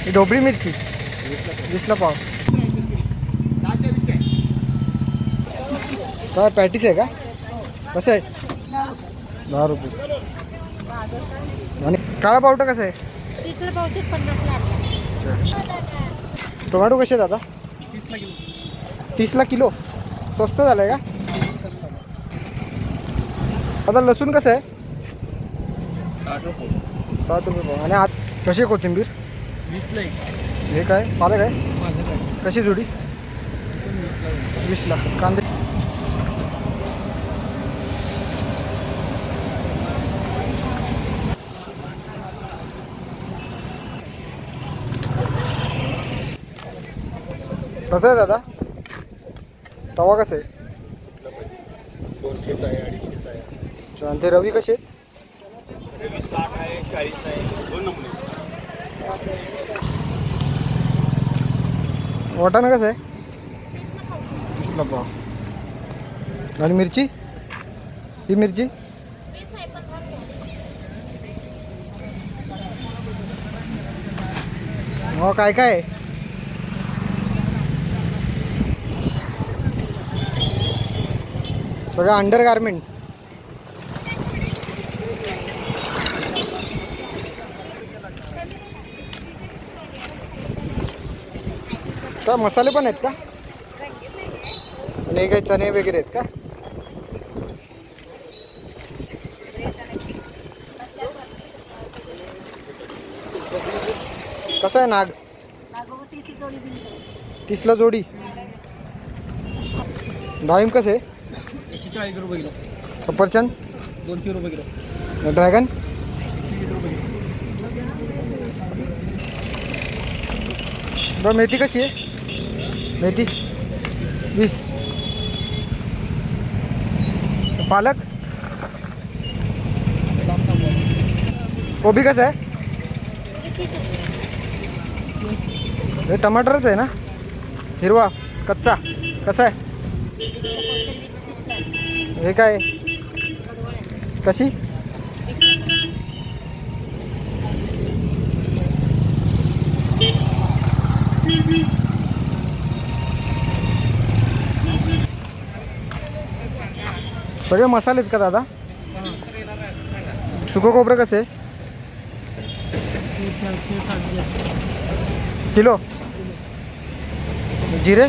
ही ढोबळी मिरची 20ला पाव. काय पॅटीस आहे का? कसं आहे? 10 रुपये. आणि काळा पावटा कसं आहे? 30ला पावशेर, 50ला अर्धा. टोमॅटो कसे आहेत आता? 30ला किलो. स्वस्त झालं आहे का? आता लसूण कसं आहे? 60 रुपये पाव. आणि आत कशी आहे कोथिंबीर? 20ला हे काय पालक आहे? कशी जोडी? 20ला. कांदे कसं आहे दादा? तवा कसं आहे? 200 आहे, 250 आहे. अच्छा, आणि ते रवी कसे आहेत? 60 आहे, 40 आहे, 2 नमुने. वाटाणा कसं आहे? 20ला पाव. आणि मिरची? ही मिरची? हो, काय काय आहे? सगळं अंडर गारमेंट. का मसाले पण आहेत का? आणि काही चणे वगैरे आहेत का? कसं आहे नाग? 30ला जोडी. डाळिंब कसं आहे? 140 रुपये किलो. सफरचंद 200 रुपये किलो. ड्रॅगन 120 रुपये किलो. बरं, मेथी कशी आहे? मेथी 20. पालक कोबी कसं आहे? हे टमाटरच आहे ना? हिरवा कच्चा कसा आहे? हे काय कशी? सगळे मसाले आहेत का दादा? सुकं खोबरं कसं आहे किलो? जिरे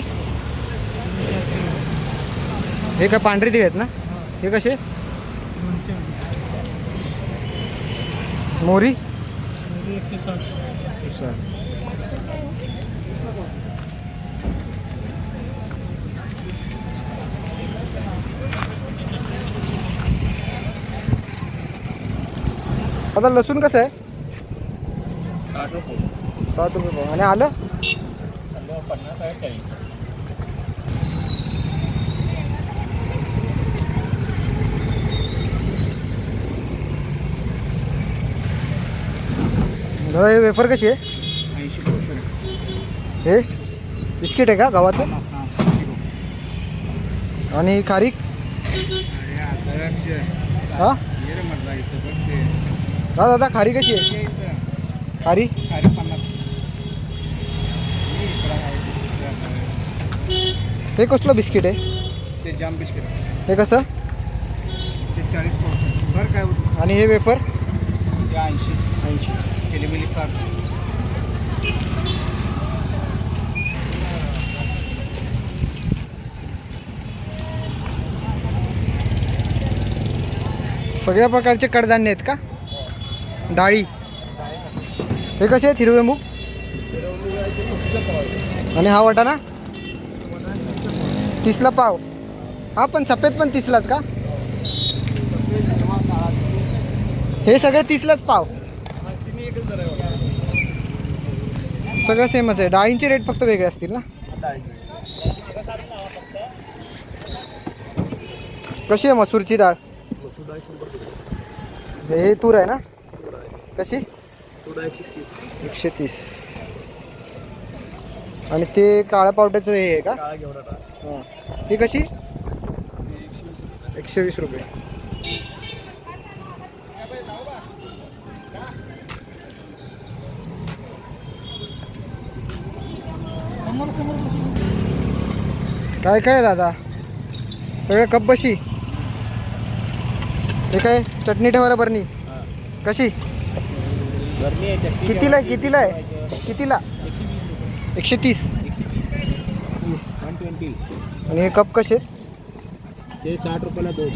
हे काय पांढरे तिळ आहेत ना? हे कसे? मोरी 160. आता लसूण कसं आहे? 60 रुपये. 60 रुपये पाव. आणि आलं? 50 आहे, 40. दादा हे वेफर कशी आहे? 80 रुपये. हे बिस्किट आहे का गव्हाचं? आणि खारीक? हा हा दादा, खारी कशी आहे? खारी हे कसलं बिस्किट आहे? ते जाम बिस्किट. हे कसं? ते 40%. बरं काय होतं? आणि हे वेफर? ते 80. चिलीमिली 60. सगळ्या प्रकारचे कडधान्य आहेत का? डाळी हे कसे आहेत? हिरवे मूग आणि हा वाटाणा 30ला पाव. हा पण सफेद पण 30लाच का? हे सगळे 30लाच पाव. सगळं सेमच आहे. डाळींचे रेट फक्त वेगळे असतील ना? कशी आहे मसूरची डाळ? हे तूर आहे ना? कशी? 130. आणि ते काळ्या पावट्याचं हे आहे का? हां, ही कशी? 120 रुपये. काय काय दादा सगळे कप बशी. हे काय चटणी ठेवायला बरणी कशी कितीला आहे कितीला आहे कितीला 130. 120. आणि हे कप कसे ते 60 रुपयाला 2.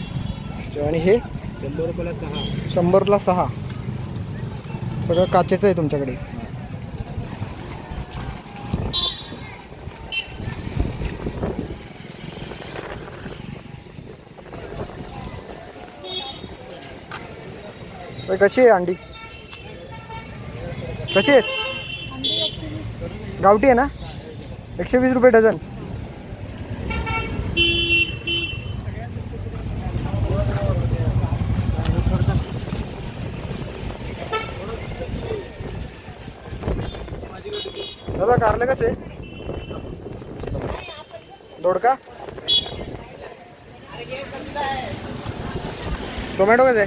आणि हे 100 रुपयाला 6. 100ला 6. सगळं काचेचं आहे तुमच्याकडे. तर कशी आहे अंडी कशी आहेत गावठी आहे ना 120 रुपये डझन. दादा कारले कसे दोडका टोमॅटो कसे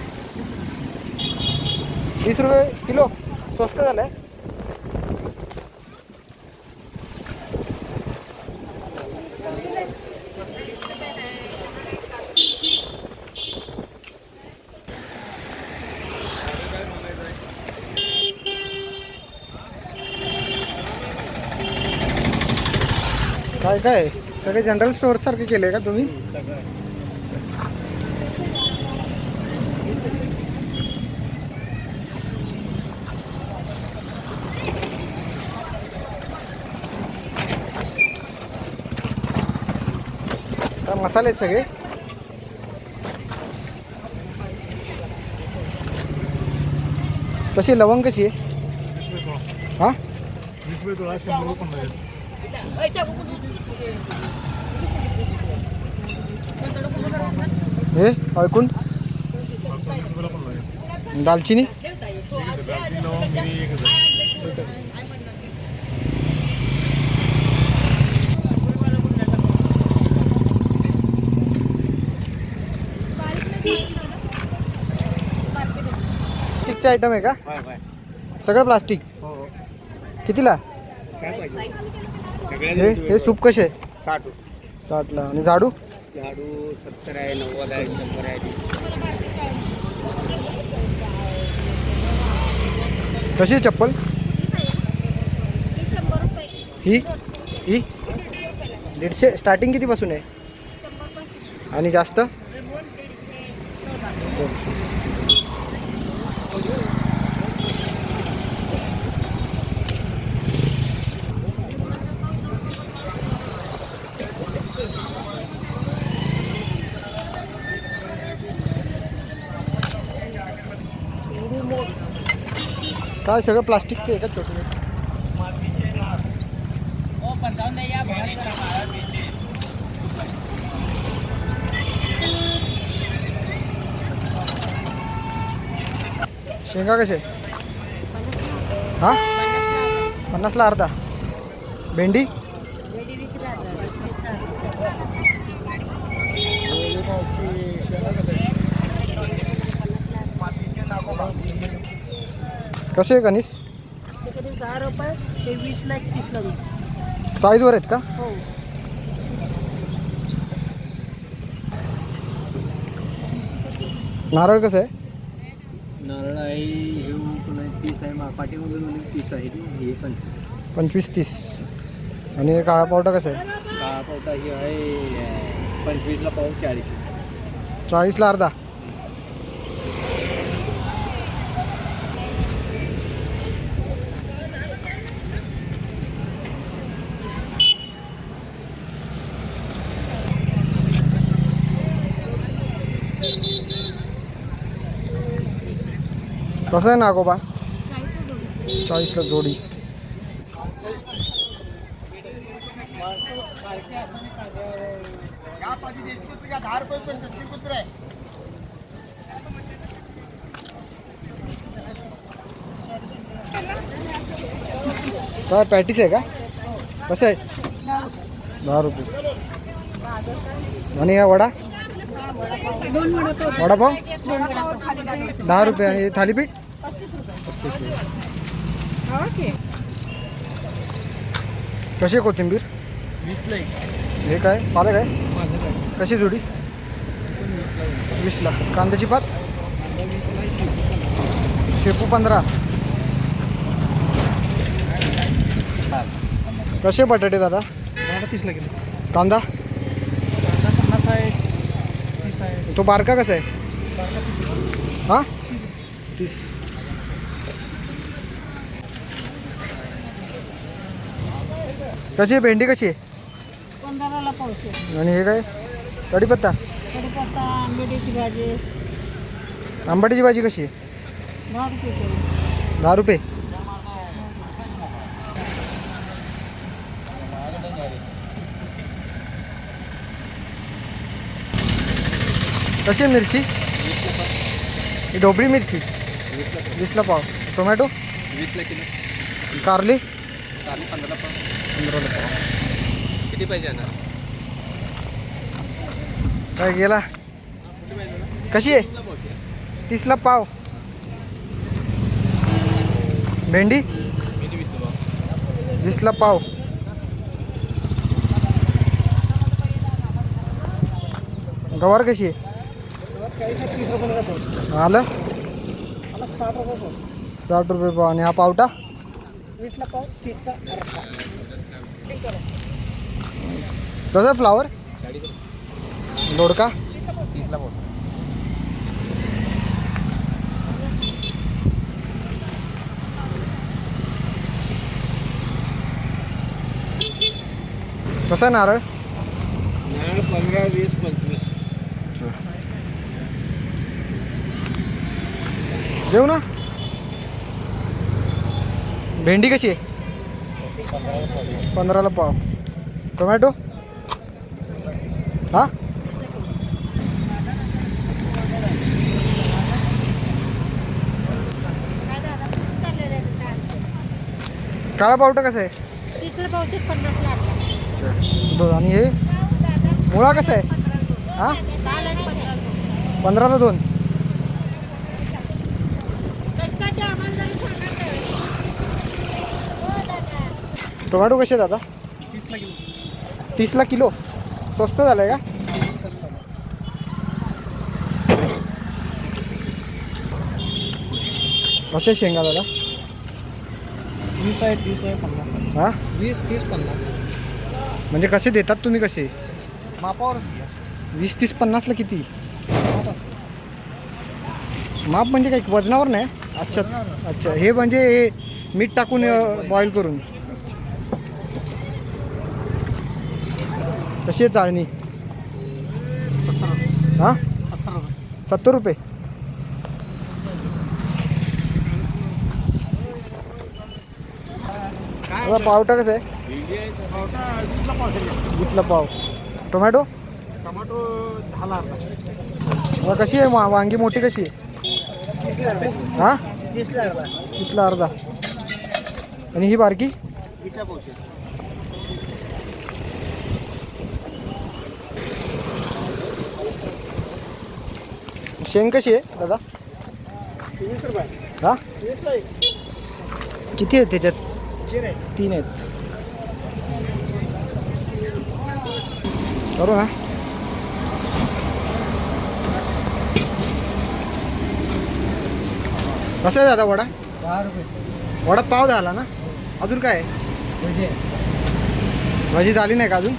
20 रुपये किलो स्वस्त झालं आहे. काय काय सगळे जनरल स्टोअर सारखे केले का तुम्ही. मसाले आहेत सगळे. कशी लवंग कशी आहे हा हे ऐकून दालचिनी प्लास्टिकचे आयटम आहे का सगळं प्लास्टिक. कितीला हे सूप कसे 60ला. आणि झाडू 70 आहे 90 आहे 100 आहे. कशी आहे चप्पल ही 150 स्टार्टिंग कितीपासून आहे आणि जास्त काय सगळं प्लास्टिकचे आहे का छोटे. शेंगा कसे हा 50ला अर्धा. भेंडी कसे आहे कनिस 10 रुपये ते 20ला 31ला. साईजवर आहेत का. हो नारळ कसं आहे नारळ आहे हे 30 आहे पाठीमधून 30 आहे हे 25-30. आणि काळा पावटा कसा आहे काळा पावटा ही आहे 25ला पाव 40. 40ला अर्धा. कसं आहे नागोबा 40ला जोडी. काय पॅटीस आहे का कसं आहे 10 रुपये. आणि या वडा वडापाव 10 रुपये. आणि थालीपीठ 35 रुपये. कशी आहे कोथिंबीर? 20ला एक. हे काय पालक आहे? माझं काय? कशी जोडी? 20ला. कांद्याची पात? 20ला शेपू 15. कसे बटाटे दादा? 30ला किलो. कांदा? 50 आहे, 30 आहे. तो बारका कसा आहे? हां 30. कशी आहे भेंडी कशी आहे? 15ला पावशे. आणि हे काय कढीपत्ता? कढीपत्ता, आंबेडीची भाजी आंबाटीची भाजी कशी आहे? 10 रुपये किलो. 10 रुपये. कशी आहे मिरची? ही ढोबळी मिरची 20ला पाव. टोमॅटो? 20ला किलो. कारली? कारली 15ला पाव. 15ला पाव. किती पाहिजे आता? काय गेला? कशी आहे? 30ला पाव. भेंडी? 20ला पाव. गवार कशी आहे? 30 रुपये पाव. आलं 60 रुपये पाव. 60 रुपये पाव. आणि हा पावटा? 20ला पाव, 30ला अर्धा. कसं फ्लावर? दोडका? 30ला पाव. कसं आहे नारळ? 15, 20, 25. देऊ ना. भेंडी कशी आहे? 15ला पाव. टोमॅटो? हां काळा पावटा कसा आहे? 30ला पावशे, 50ला अर्धा. आणि हे मुळा कसा आहे? हां 15ला 2. टोमॅटो कसे आहेत दादा? 30ला किलो. 30ला किलो. स्वस्त झालं आहे का? कसे शेंगा दादा? 20 आहे, 30 आहे, 50. हां 20, 30, 50. म्हणजे कसे देतात तुम्ही कसे? मापावर 20, 30, 50ला किती? माप म्हणजे काय वजनावर नाही? अच्छा अच्छा. हे म्हणजे हे मीठ टाकून बॉईल करून. कशी आहे चाळणी? 70 रुपये. हां 70 रुपये. 70 रुपये. दादा पावटा कसं आहे? 20ला पाव. 20ला पाव. टोमॅटो? टोमॅटो 10ला अर्धा. दादा कशी आहे वांगी मोठी कशी आहे? 30ला अर्धा. हां 30ला अर्धा. 30ला अर्धा. आणि ही बारकी? 20ला पावशे. शेंग कशी आहे दादा? 20 रुपये. हां 20ला एक. किती आहेत त्याच्यात? 3 आहेत. करू ना. कसं आहे दादा वडा? 10 रुपये. वडा पाव झाला ना? अजून काय आहे? भजी झाली नाही का अजून?